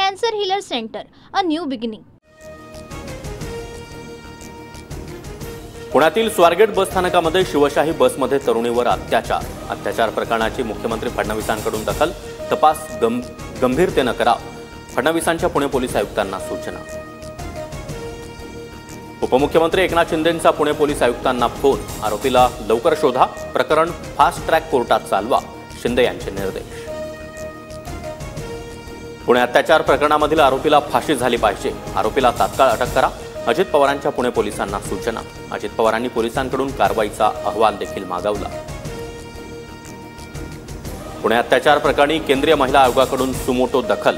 Cancer healer centre, a new beginning. पुण्यातील स्वारगेट बस स्थानकामध्ये शिवशाही बसमध्ये तरुणीवर अत्याचार प्रकरणाची मुख्यमंत्री फडणवीसांकडून दखल. तपास गंभीरतेने करा. फडणवीसांच्या पुणे पोलीस आयुक्तांना सूचना. उपमुख्यमंत्री एकनाथ शिंदेंचा पुणे पोलीस आयुक्तांना फोन. आरोपीला लवकर शोधा. प्रकरण फास्ट ट्रॅक कोर्टात चालवा. शिंदे यांचे निर्देश. पुणे अत्याचार प्रकरणामधील आरोपीला फाशी झाली पाहिजे. आरोपीला तात्काळ अटक करा. अजित पवारांच्या पुणे पोलिसांना सूचना. अजित पवारांनी पोलिसांकडून कारवाईचा अहवाल देखील मागवला. पुणे अत्याचार प्रकरणी केंद्रीय महिला आयोगाकडून सुमोटो दखल.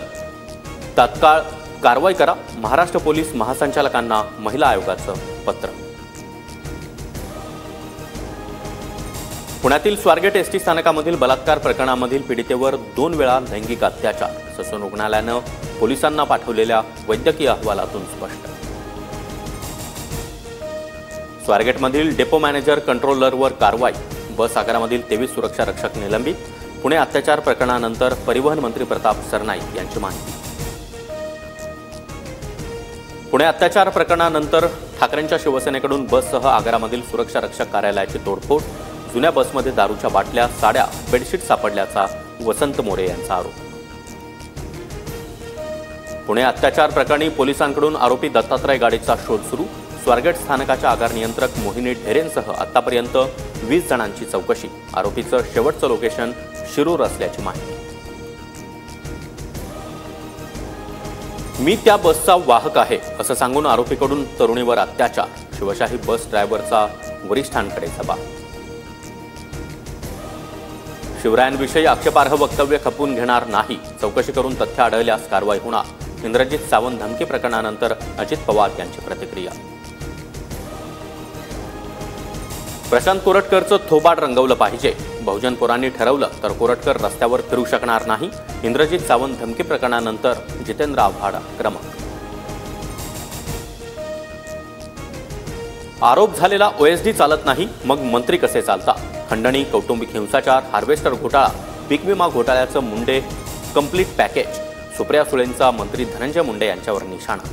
तात्काळ कारवाई करा. महाराष्ट्र पोलीस महासंचालकांना महिला आयोगाचं पत्र. पुण्यातील स्वारगेट एसटी स्थानकामधील बलात्कार प्रकरणामधील पीडितेवर 2 वेळा लैंगिक अत्याचार ससून रुग्णालयानं पोलिसांना पाठवलेल्या वैद्यकीय अहवालातून स्पष्ट. स्वारगेटमधील डेपो मॅनेजर कंट्रोलरवर कारवाई. बस आगारामधील 23 सुरक्षा रक्षक निलंबित. पुणे अत्याचार प्रकरणानंतर परिवहन मंत्री प्रताप सरनाईक यांची माहिती. पुणे अत्याचार प्रकरणानंतर ठाकरेंच्या शिवसेनेकडून बससह आगारामधील सुरक्षा रक्षक कार्यालयाची तोडफोड. जुन्या बसमध्ये दारूच्या बाटल्या, साड्या, बेडशीट सापडल्याचा वसंत मोरे यांचा आरोप. पुणे अत्याचार प्रकरणी पोलिसांकडून आरोपी दत्तात्रय गाडेचा शोध सुरू. स्वारगेट स्थानकाच्या आगार नियंत्रक मोहिनी ढेरेंसह आतापर्यंत 20 जणांची चौकशी. आरोपीचं शेवटचं लोकेशन शिरूर असल्याची माहिती. मी त्या बसचा वाहक आहे असं सांगून आरोपीकडून तरुणीवर अत्याचार. शिवशाही बस ड्रायव्हरचा वरिष्ठांकडे जबाब. शिवरायांविषयी आक्षेपार्ह वक्तव्य खपवून घेणार नाही. चौकशी करून तथ्य आढळल्यास कारवाई होणार. इंद्रजित सावंत धमकी प्रकरणानंतर अजित पवार यांची प्रतिक्रिया. प्रशांत कोरटकरचं थोबाड रंगवलं पाहिजे. बहुजन पोरांनी ठरवलं तर कोरटकर रस्त्यावर फिरू शकणार नाही. इंद्रजित सावंत धमकी प्रकरणानंतर जितेंद्र आव्हाड आक्रमक. आरोप झालेला ओएसडी चालत नाही, मग मंत्री कसे चालता? खंडणी, कौटुंबिक हिंसाचार, हार्वेस्टर घोटाळा, पीक विमा घोटाळ्याचं मुंडे कंप्लीट पॅकेज. सुप्रिया सुळेंचा मंत्री धनंजय मुंडे यांच्यावर निशाणा.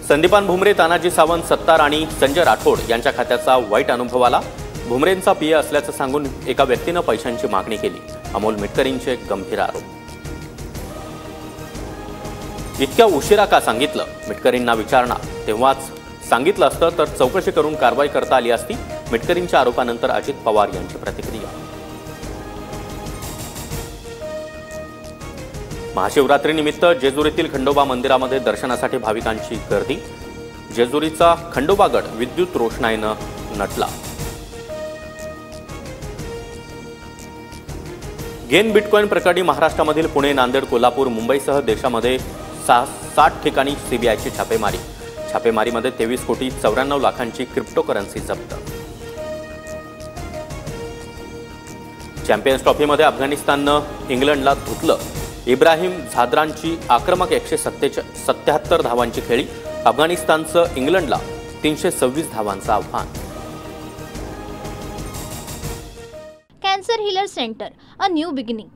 संदीपान भुमरे, तानाजी सावंत, सत्तार आणि संजय राठोड यांच्या खात्याचा वाईट अनुभव आला. भुमरेंचा पीए असल्याचं सांगून एका व्यक्तीनं पैशांची मागणी केली. अमोल मिटकरींचे गंभीर आरोप. इतक्या उशिरा का सांगितलं? मिटकरींना विचारणा. तेव्हाच सांगितलं असतं तर चौकशी करून कारवाई करता आली असती. मिटकरींच्या आरोपानंतर अजित पवार यांची प्रतिक्रिया. महाशिवरात्रीनिमित्त जेजुरीतील खंडोबा मंदिरामध्ये दर्शनासाठी भाविकांची गर्दी. जेजुरीचा खंडोबागड विद्युत रोषणाईनं नटला. गेन बिटकॉइन प्रकरणी महाराष्ट्रामधील पुणे, नांदेड, कोल्हापूर, मुंबईसह देशामध्ये 60 ठिकाणी सीबीआयची छापेमारी. छापेमारीमध्ये 23,94,00,000ची क्रिप्टोकरन्सी जप्त. चॅम्पियन्स ट्रॉफीमध्ये अफगाणिस्ताननं इंग्लंडला धुतलं. इब्राहिम झाद्रानची आक्रमक 177 धावांची खेळी. अफगाणिस्तानचं इंग्लंडला 326 धावांचं आव्हान. Cancer healer centre, a new beginning.